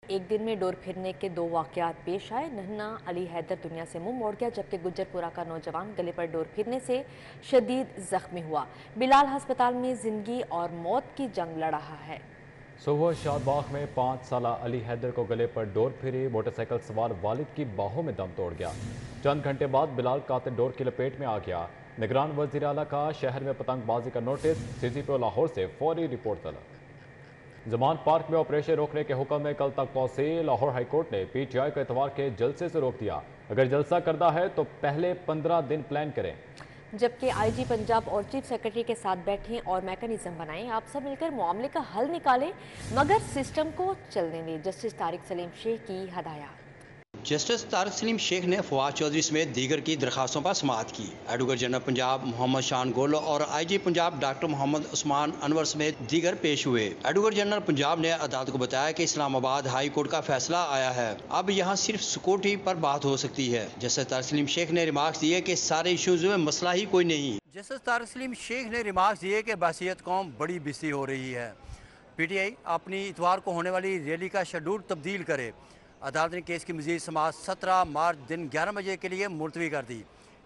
एक दिन में डोर फिरने के दो वाकयात पेश आए। नन्हा अली हैदर दुनिया से मुंह मोड़ गया, जबकि गुज्जरपुरा का नौजवान गले पर डोर फिरने से शदीद जख्मी हुआ। बिलाल अस्पताल में जिंदगी और मौत की जंग लड़ रहा है। सुबह शादबाग में 5 साला अली हैदर को गले पर डोर फिरी। मोटरसाइकिल सवार वालिद की बाहों में दम तोड़ गया। चंद घंटे बाद बिलाल कातिल डोर की लपेट में आ गया। निगरान वजीर आला का शहर में पतंगबाजी का नोटिस, CCPO लाहौर से फौरी रिपोर्ट तलब। जमान पार्क में ऑपरेशन रोकने के हुक्म में कल तक तौसील। लाहौर हाईकोर्ट ने PTI को इतवार के जलसे से रोक दिया। अगर जलसा करना है तो पहले 15 दिन प्लान करें। जबकि IG पंजाब और चीफ सेक्रेटरी के साथ बैठें और मैकेनिज्म बनाएं, आप सब मिलकर मामले का हल निकालें, मगर सिस्टम को चलने दें। जस्टिस तारिक सलीम शेख की हदायत। जस्टिस तारिक सलीम शेख ने फवाद चौधरी समेत दीगर की दरखास्तों पर समाअत की। एडवोकेट जनरल पंजाब मोहम्मद शान गोल और IG पंजाब डॉक्टर मोहम्मद उस्मान अनवर समेत दीगर पेश हुए। एडवोकेट जनरल पंजाब ने अदालत को बताया कि इस्लामाबाद हाई कोर्ट का फैसला आया है, अब यहाँ सिर्फ सिक्योरिटी पर बात हो सकती है। जस्टिस तारिक सलीम शेख ने रिमार्क्स दिए कि सारे इशूज में मसला ही कोई नहीं। जस्टिस तारिक सलीम शेख ने रिमार्क्स दिए कि बहसीत कौम बड़ी बिस्ती हो रही है। PTI अपनी इतवार को होने वाली रैली का शेड्यूल तब्दील करे। अदालत ने केस की मजीद समाअत 17 मार्च दिन 11 बजे के लिए मुलतवी कर दी।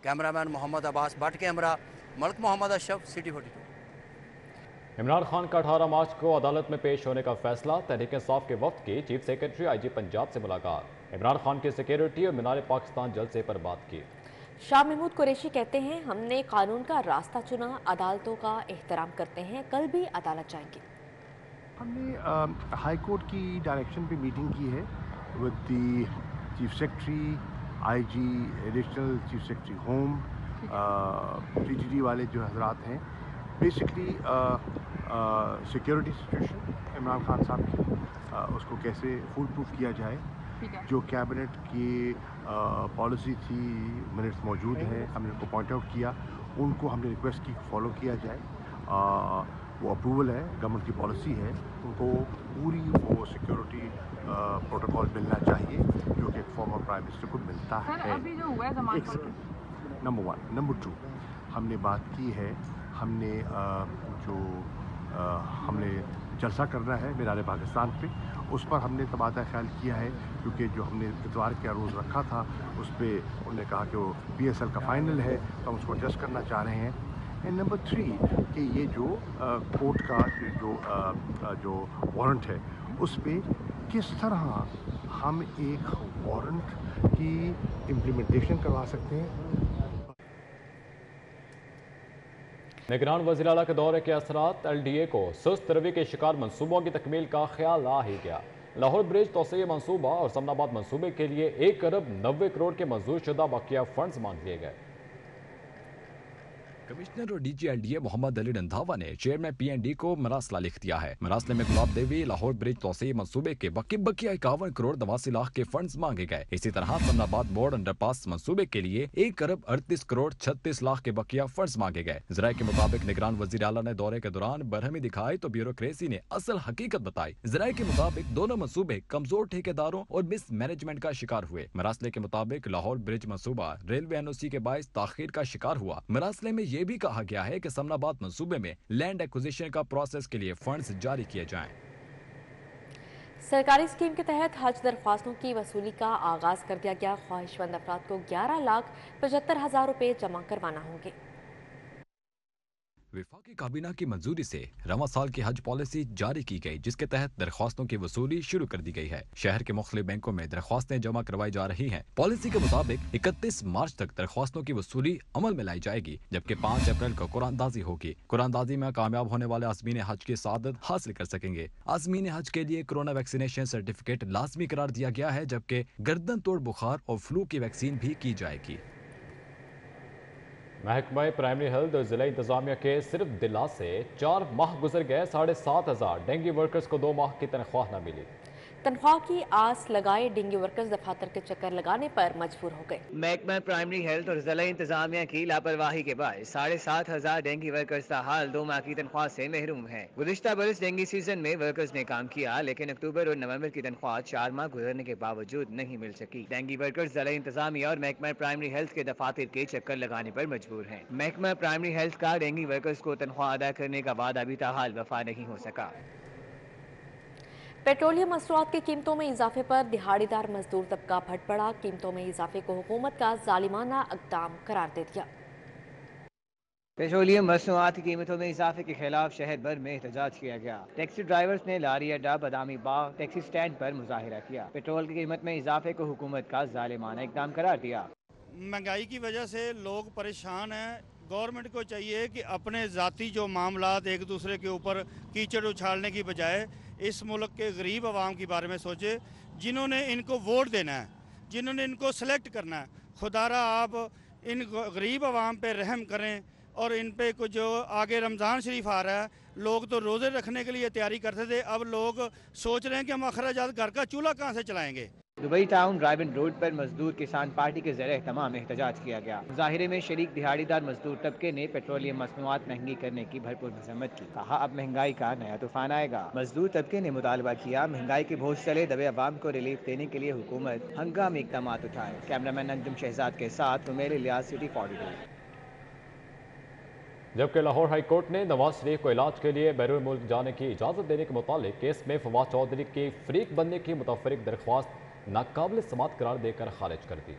कैमरामैन मोहम्मद अब्बास भट्ट के हमरा मलक मोहम्मद अशरफ, सिटी 42। इमरान खान का 18 मार्च को अदालत में पेश होने का फैसला। तहरीक इंसाफ के वफ्द की चीफ सेक्रेटरी IG पंजाब से मुलाकात। इमरान खान की सिक्योरिटी और मीनार पाकिस्तान जलसे पर बात की। शाह महमूद कुरैशी कहते हैं, हमने कानून का रास्ता चुना, अदालतों का एहतराम करते हैं, कल भी अदालत जाएंगे। हमने हाई कोर्ट की डायरेक्शन पे मीटिंग की है with the chief secretary, IG, additional chief secretary home, PTD वाले जो हजरात हैं। Basically security situation Imran Khan साहब की, उसको कैसे फुल प्रूफ किया जाए। जो कैबिनेट की पॉलिसी थी, मिनट्स मौजूद हैं, हमने उनको पॉइंट आउट किया, उनको हमने रिक्वेस्ट की फॉलो किया जाए। वो अप्रूवल है, गवर्नमेंट की पॉलिसी है, उनको पूरी वो सिक्योरिटी प्रोटोकॉल मिलना चाहिए जो कि एक फॉर्मर प्राइम मिनिस्टर को मिलता है। अभी जो हुआ है नंबर 1, नंबर 2 हमने बात की है, हमने हमने जलसा करना है मीनार पाकिस्तान पे, उस पर हमने तबादला ख्याल किया है, क्योंकि जो हमने इतवार का रोज़ रखा था उस पर उन्होंने कहा कि वो PSL का फाइनल है, तो हम उसको एडजस्ट करना चाह रहे हैं। एंड नंबर 3 कि ये जो कोर्ट का जो वारंट है उस पर किस तरह हम एक वारंट की इम्प्लीमेंटेशन करवा सकते हैं। निगरान वज़ीर आला के दौरे के असरात, LDA को सुस्त रवि के शिकार मनसूबों की तकमील का ख्याल आ ही गया। लाहौर ब्रिज तोसई मनसूबा और समनाबाद मनसूबे के लिए 1 अरब 90 करोड़ के मंजूर शुदा बकिया फंड्स मांग लिए गए। कमिश्नर और DG LDA मोहम्मद अली रंधावा ने चेयरमैन PND को मरासला लिख दिया है। मरासले में गुलाब देवी लाहौर ब्रिज तोसई मंसूबे के बकिया 51 करोड़ 82 लाख के फंड्स मांगे गए। इसी तरह समनाबाद बोर्ड अंडरपास मंसूबे के लिए 1 अरब 38 करोड़ 36 लाख के बकिया फंड्स मांगे गए। जराये के मुताबिक निगरान वजीर आला ने दौरे के दौरान बरहमी दिखाई तो ब्यूरोक्रेसी ने असल हकीकत बताई। जराये के मुताबिक दोनों मंसूबे कमजोर ठेकेदारों और मिस मैनेजमेंट का शिकार हुए। मरासले के मुताबिक लाहौर ब्रिज मंसूबा रेलवे NOC के बायस ताखीर का शिकार हुआ। मरासले में ये भी कहा गया है कि समनाबाद मंसूबे में लैंड एक्विजिशन का प्रोसेस के लिए फंड्स जारी किए जाएं। सरकारी स्कीम के तहत हज दरख्वास्तों की वसूली का आगाज कर दिया गया। ख्वाहिशमंद अफराद को 11,75,000 रुपए जमा करवाना होंगे। विफाकी काबीना की मंजूरी से रवां साल की हज पॉलिसी जारी की गई, जिसके तहत दरख्वास्तों की वसूली शुरू कर दी गई है। शहर के मुख्तलिफ बैंकों में दरख्वास्तें जमा करवाई जा रही हैं। पॉलिसी के मुताबिक 31 मार्च तक दरख्वास्तों की वसूली अमल में लाई जाएगी, जबकि 5 अप्रैल को कुरानदाजी होगी। कुरानदाजी में कामयाब होने वाले आज़मीन हज की सादत हासिल कर सकेंगे। आज़मीन हज के लिए कोरोना वैक्सीनेशन सर्टिफिकेट लाजमी करार दिया गया है, जबकि गर्दन तोड़ बुखार और फ्लू की वैक्सीन भी की जाएगी। महकमा प्राइमरी हेल्थ और जिला इंतजामिया के सिर्फ दिला से 4 माह गुजर गए। 7,500 डेंगू वर्कर्स को 2 माह की तनख्वाह न मिली। तनख्वाह की आस लगाए डेंगू वर्कर्स दफातर के चक्कर लगाने पर मजबूर हो गए। महकमा प्राइमरी हेल्थ और जिला इंतजामिया की लापरवाही के बाद 7,500 डेंगू वर्कर्स का हाल 2 माह की तनख्वाह से महरूम है। गुज़िश्ता बरस डेंगू सीजन में वर्कर्स ने काम किया, लेकिन अक्टूबर और नवंबर की तनख्वाह 4 माह गुजरने के बावजूद नहीं मिल सकी। डेंगू वर्कर्स जिला इंतजामिया और महकमा प्राइमरी हेल्थ के दफातर के चक्कर लगाने पर मजबूर है। महकमा प्राइमरी हेल्थ का डेंगू वर्कर्स को तनख्वाह अदा करने का वादा भी ताहाल वफा नहीं हो सका। पेट्रोलियम मसनूआत की कीमतों में इजाफे पर दिहाड़ीदार मजदूर तबका भट पड़ा। कीमतों में इजाफे को हुकूमत का जालिमाना इक़दाम करार दे दिया। पेट्रोलियम मसनूआत की कीमतों में इजाफे के खिलाफ शहर भर में एहतजाज किया गया। टैक्सी ड्राइवर्स ने लारी अड्डा, बादामी बाग, टैक्सी स्टैंड पर मुजाहिरा किया। पेट्रोल की कीमत में इजाफे को हुकूमत का जालिमाना इक़दाम करार दिया। महंगाई की वजह से लोग परेशान हैं। गवर्नमेंट को चाहिए कि अपने ज़ाती जो मामलात एक दूसरे के ऊपर कीचड़ उछालने की बजाय इस मुल्क के गरीब आवाम के बारे में सोचे, जिन्होंने इनको वोट देना है, जिन्होंने इनको सेलेक्ट करना है। खुदारा आप इन गरीब आवाम पे रहम करें और इन पे कुछ जो आगे रमज़ान शरीफ आ रहा है, लोग तो रोज़े रखने के लिए तैयारी करते थे, अब लोग सोच रहे हैं कि हम अखराजात घर का चूल्हा कहाँ से चलाएँगे। दुबई टाउन ड्राइविंग रोड पर मजदूर किसान पार्टी के ज़रिए तमाम एहतजाज किया गया। मुजाहिरे में शरीक दिहाड़ीदार मजदूर तबके ने पेट्रोलियम मसनूआत महंगी करने की भरपूर मजम्मत की। कहा अब महंगाई का नया तूफान आएगा। मजदूर तबके ने मुतालबा किया महंगाई के बोझ तले दबे अवाम को रिलीफ देने के लिए हुकूमत हंगामी इक़दाम उठाए। कैमरामैन अंजुम शहजाद के साथ उमेर इलियास, सिटी 42। जबकि लाहौर हाई कोर्ट ने नवाज शरीफ को इलाज के लिए बैरून मुल्क जाने की इजाज़त देने के मुतालिक केस में फवाद चौधरी की फरीक बनने की मुतफरिक दरख्वास्त नाकाबिल समात करार देकर खारिज कर दी।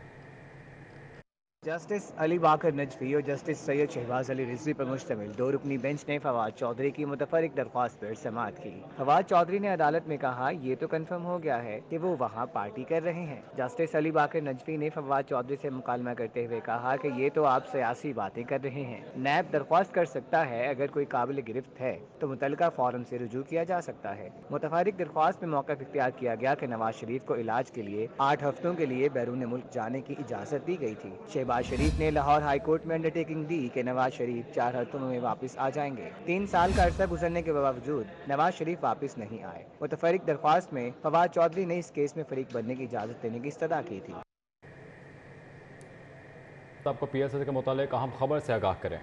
जस्टिस अली बाकर नजफी और जस्टिस सैयद शहबाज अली रिजवी पर मुश्तमिल दो रुकनी बेंच ने फवाद चौधरी की मुतफरिक दरख्वास्त पर समाअत की। फवाद चौधरी ने अदालत में कहा ये तो कन्फर्म हो गया है कि वो वहाँ पार्टी कर रहे हैं। जस्टिस अली बाकर नजफी ने फवाद चौधरी से मुकालमा करते हुए कहा कि ये तो आप सियासी बातें कर रहे हैं। नैब दरख्वास्त कर सकता है, अगर कोई काबिल गिरफ्त है तो मुतलका फॉरम से रुजू किया जा सकता है। मुतफरिक दरख्वास्त में मौक़िफ़ इख्तियार किया गया कि नवाज शरीफ को इलाज के लिए 8 हफ्तों के लिए बैरून मुल्क जाने की इजाज़त दी गई थी। शहबाज शरीफ ने लाहौर हाई कोर्ट में अंडरटेकिंग दी कि नवाज शरीफ 4 हफ्तों में वापस आ जाएंगे। 3 साल का अरसा गुजरने के बावजूद नवाज शरीफ वापस नहीं आए। मुतफरिक दरख्वास्त में फवाद चौधरी ने इस केस में फरीक बनने की इजाज़त देने की इस्तदा की थी। आपको PSS के मुतालिक अहम खबर से आगाह करें।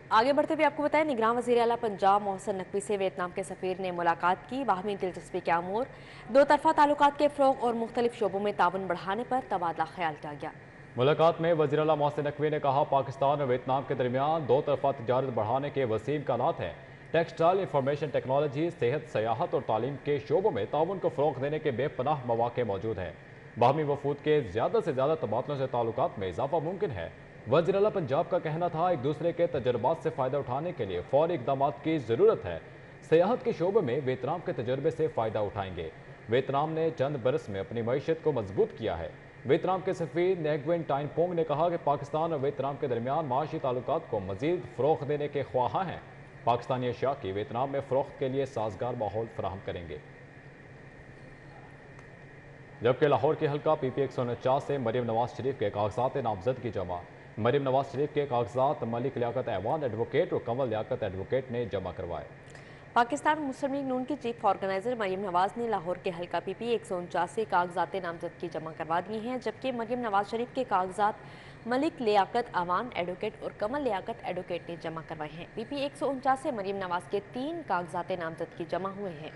आगे बढ़ते हुए आपको बताएं, निगरान वज़ीर आला पंजाब मोहसिन नकवी से वियतनाम के सफ़ीर ने मुलाकात की। बाहमी दिलचस्पी के अमूर, दो तरफ़ा ताल्लुकात के फ़रोग़ और मुख्तलिफ शोबों में ताउन बढ़ाने पर तबादला ख्याल किया गया। मुलाकात में वज़ीर आला मोहसिन नकवी ने कहा पाकिस्तान और वियतनाम के दरमियान दो तरफ़ा तिजारत बढ़ाने के वसीम इम्कानात हैं। टेक्सटाइल, इंफॉर्मेशन टेक्नोलॉजी, सेहत, सयाहत और तालीम के शोबों में ताउन को फ़रोग़ देने के बेपनाह मौक़े मौजूद हैं। बाहमी वफूद के ज़्यादा से ज़्यादा तबादलों से ताल्लुकात में इजाफा मुमकिन है। वज़ीर आला पंजाब का कहना था एक दूसरे के तजर्बात से फ़ायदा उठाने के लिए फ़ौरी इक़दाम की ज़रूरत है। सयाहत के शोबे में वियतनाम के तजर्बे से फ़ायदा उठाएंगे। वियतनाम ने चंद बरस में अपनी मईशत को मजबूत किया है। वियतनाम के सफ़ीर नेगवेन टाइन पोंग ने कहा कि पाकिस्तान और वियतनाम के दरमियान माशी ताल्लुकात को मज़ीद फ़रोग़ देने के ख्वाह हैं। पाकिस्तानी अशिया की वियतनाम में फ़रोख्त के लिए साजगार माहौल फराहम करेंगे। जबकि लाहौर के हल्का PP 149 से मरीम नवाज शरीफ के कागजात नामजदगी जमा। मरीम नवाज शरीफ के कागजात मलिक लियाकत ऐवान एडवोकेट और कमल लियाकत एडवोकेट ने जमा करवाए। पाकिस्तान मुस्लिम लीग नून की चीफ ऑर्गेनाइजर मरीम नवाज ने लाहौर के हल्का PP 149 से कागजात नामजदगी जमा करवा दिए हैं, जबकि मरीम नवाज शरीफ के कागजात मलिक लियाकत अवान एडवोकेट और कमल लियाकत एडवोकेट ने जमा करवाए हैं। PP 149 से मरीम नवाज के 3 कागजात नामजदगी जमा हुए हैं।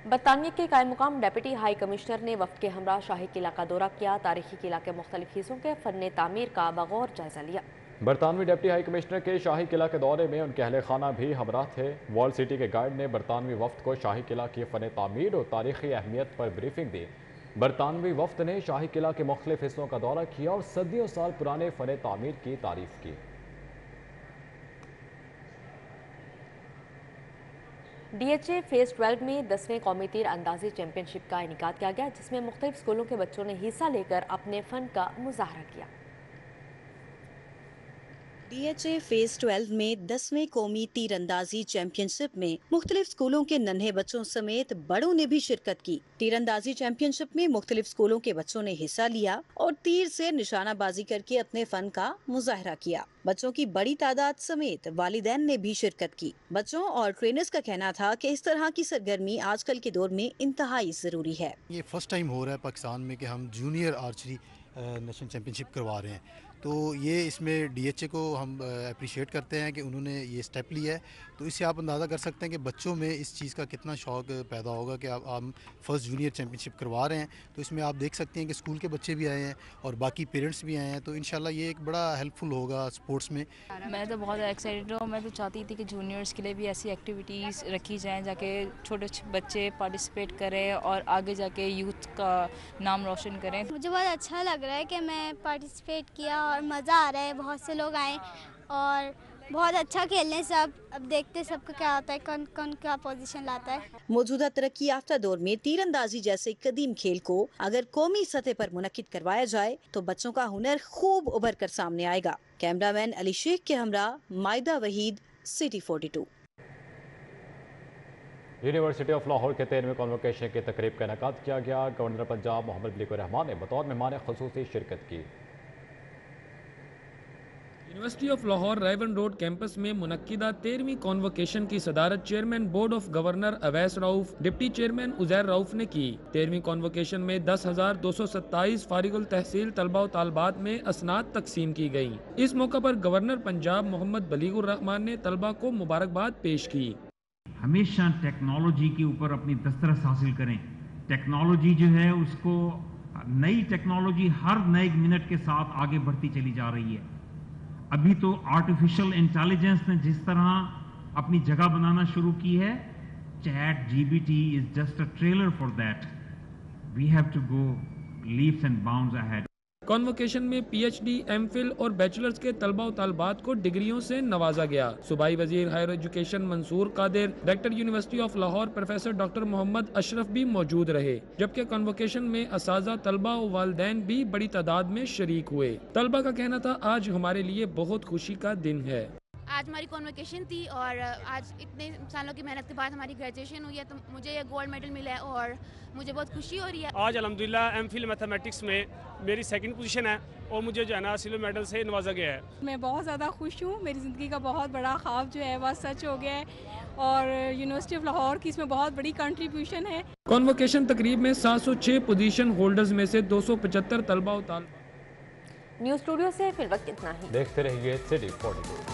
बरतानिया के कायम मुकाम डेप्यूटी हाई कमिश्नर ने वफ्द के हमरा शाही किला का दौरा किया। तारीखी किला के मुख्तलिफ हिस्सों के फन तामीर का बगौर जायजा लिया। बरतानवी डिप्टी हाई कमिश्नर के शाही किला के दौरे में उनके अहले खाना भी हमरा थे। वॉल सिटी के गाइड ने बरतानवी वफ्द को शाही किला की फ़न तामीर और तारीखी अहमियत पर ब्रीफिंग दी। बरतानवी वफ्द ने शाही किला के मुख्तलिफ हिस्सों का दौरा किया और सदियों साल पुराने फ़न तामीर की तारीफ की। DHA फेज़ 12 में 10वें कौमी तीर अंदाजी चैंपियनशिप का इनेकाद किया गया, जिसमें मुख्तलिफ स्कूलों के बच्चों ने हिस्सा लेकर अपने फ़न का मुजाहरा किया। DHA फेज़ 12 में 10वें कौमी तीरंदाजी चैंपियनशिप में मुख्तलिफ स्कूलों के नन्हे बच्चों समेत बड़ों ने भी शिरकत की। तीरंदाजी चैंपियनशिप में मुख्तलिफ स्कूलों के बच्चों ने हिस्सा लिया और तीर से निशानाबाजी करके अपने फन का मुजाहरा किया। बच्चों की बड़ी तादाद समेत वालिदैन ने भी शिरकत की। बच्चों और ट्रेनर्स का कहना था कि इस तरह की सरगर्मी आजकल के दौर में इंतहाई जरूरी है। ये फर्स्ट टाइम हो रहा है पाकिस्तान में कि हम जूनियर आर्चरी नेशनल चैंपियनशिप करवा रहे हैं, تو یہ اس میں DHA کو ہم اپریشیٹ کرتے ہیں کہ انہوں نے یہ سٹیپ لیا ہے. تو اس سے آپ اندازہ کر سکتے ہیں کہ بچوں میں اس چیز کا کتنا شوق پیدا ہوگا کہ آپ فرسٹ جونیئر چیمپئن شپ کروا رہے ہیں. تو اس میں آپ دیکھ سکتے ہیں کہ اسکول کے بچے بھی آئے ہیں اور باقی پیرنٹس بھی آئے ہیں. تو انشاءاللہ یہ ایک بڑا ہیلپ فل ہوگا سپورٹس میں. میں تو بہت ایکسائٹیڈ ہوں. میں تو چاہتی تھی کہ جونیئرس کے لیے بھی ایسی ایکٹیویٹیز رکھی جائیں جا کے چھوٹے بچے پارٹیسپیٹ کریں اور آگے جا کے یوتھ کا نام روشن کریں. مجھے بہت اچھا لگ رہا ہے کہ میں پارٹیسپیٹ کیا اور مزہ آ رہا ہے. بہت سے لوگ آئے اور بہت اچھا کھیل رہے ہیں سب. اب دیکھتے سب کو کیا ہوتا ہے, کون کون کیا پوزیشن لاتا ہے. موجودہ ترقی یافتہ دور میں تیر اندازی جیسے قدیم کھیل کو اگر قومی سطح پر منعقد کروایا جائے تو بچوں کا ہنر خوب ابھر کر سامنے آئے گا. کیمرہ مین علی شیخ کے ہمراہ Maida Waheed, city 42. University of Lahore کے 13ویں کانوکیشن کی تقریب کا انعقاد کیا گیا. گورنر پنجاب محمد بلیک الرحمان نے بطور مہمان خصوصی شرکت کی. University of Lahore Raiwind road campus میں منعقدہ 13ویں کانوکیشن کی صدارت chairman board of governor Owais Rauf, deputy chairman Uzair Rauf نے کی. 13ویں کانوکیشن میں 10,227 فارغ التحصیل طلبہ و طالبات میں اسناد تقسیم کی گئیں. اس موقع پر گورنر پنجاب محمد بلیغ الرحمان نے طلبہ کو مبارکباد پیش کی. ہمیشہ ٹیکنالوجی کے اوپر اپنی دسترس حاصل کریں. ٹیکنالوجی جو ہے اس کو, نئی ٹیکنالوجی ہر نئے منٹ کے ساتھ آگے بڑھتی چلی جا رہی ہے. ابھی تو آرٹیفیشل انٹیلیجنس نے جس طرح اپنی جگہ بنانا شروع کی ہے, chat GPT is just a trailer for that. We have to go leaps and bounds ahead. Convocation میں PhD, MPhil اور بیچلرز کے طلبہ و طالبات کو ڈگریوں سے نوازا گیا. صوبائی وزیر higher education Mansoor Qadir, director university of Lahore professor doctor Muhammad Ashraf بھی موجود رہے, جبکہ کانوکیشن میں اساتذہ, طلبہ و والدین بھی بڑی تعداد میں شریک ہوئے. طلبہ کا کہنا تھا, آج ہمارے لیے بہت خوشی کا دن ہے. آج ہماری کانوکیشن تھی اور آج اتنے سالوں کی محنت کے بعد ہماری گریجویشن ہوئی ہے, تو مجھے یہ گولڈ میڈل ملا ہے اور مجھے بہت خوشی ہو رہی ہے. آج الحمدللہ MPhil میتھمیٹکس میں میری 2nd پوزیشن ہے اور مجھے جو ہے نا سلور میڈل سے نوازا گیا ہے. میں بہت زیادہ خوش ہوں. میری زندگی کا بہت بڑا خواب جو ہے وہ سچ ہو گیا ہے اور یونیورسٹی آف لاہور کی اس میں بہت بڑی کنٹریبیوشن ہے. کانوکیشن تقریب میں 706 پوزیشن ہولڈرز میں سے 275 طلبہ و طالبات. نیوز اسٹوڈیو سے فی الوقت اتنا ہی. دیکھتے رہیے سٹی 42.